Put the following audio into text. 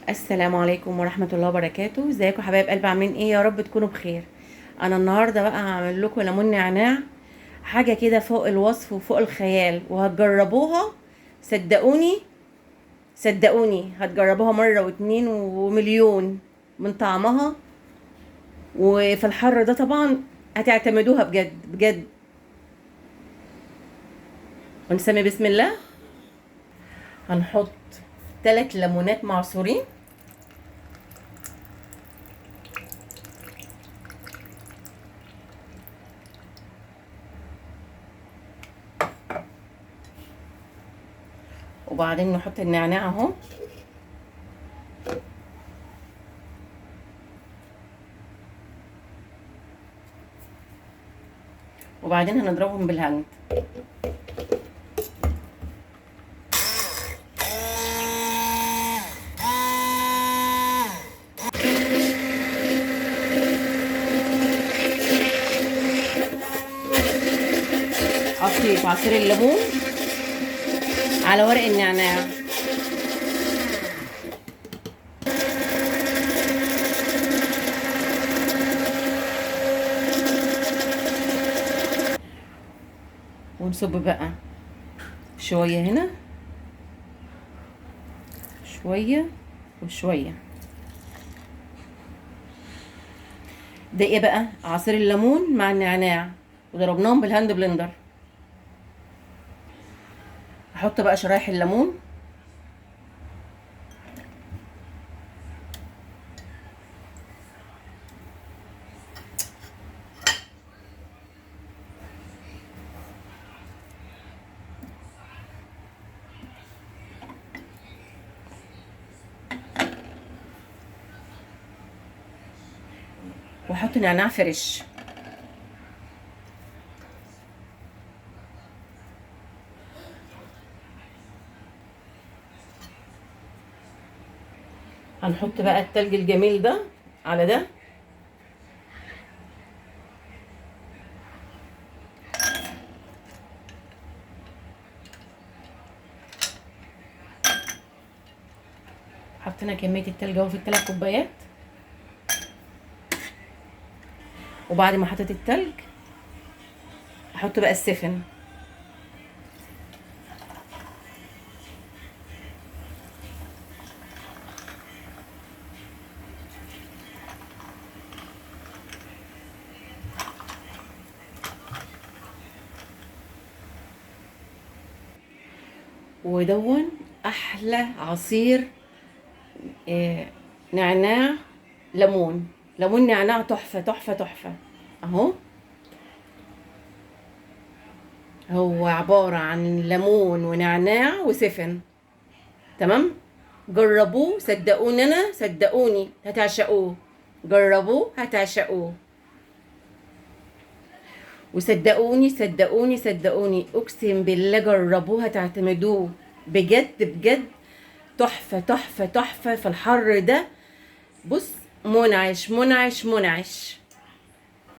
السلام عليكم ورحمة الله وبركاته. ازيكم حبايب قلبي؟ عاملين ايه؟ يا رب تكونوا بخير. انا النهارده بقى هعمل لكم ليمون نعناع، حاجة كده فوق الوصف وفوق الخيال، وهتجربوها. صدقوني صدقوني هتجربوها مرة واتنين ومليون من طعمها. وفي الحر ده طبعا هتعتمدوها بجد بجد. ونسمي بسم الله. هنحط 3 ليمونات معصورين، وبعدين نحط النعناع اهو، وبعدين هنضربهم بالهند. اضيف عصير الليمون على ورق النعناع، ونصب بقى شوية هنا، شوية وشوية. ده ايه بقى؟ عصير الليمون مع النعناع وضربناهم بالهاند بلندر. احط بقى شرايح الليمون، واحط نعناع فريش. هنحط بقى التلج الجميل ده على ده، حطينا كمية التلج اهو في ال3 كوبايات. وبعد ما حطيت التلج احط بقى السفن. ودون احلى عصير نعناع ليمون. ليمون نعناع تحفة تحفة تحفة اهو. هو عبارة عن ليمون ونعناع وسفن. تمام، جربوه صدقوني، انا صدقوني هتعشقوه. جربوه هتعشقوه، وصدقوني صدقوني صدقوني اقسم بالله جربوه هتعتمدوه بجد بجد. تحفة تحفة تحفة في الحر ده. بص، منعش منعش منعش.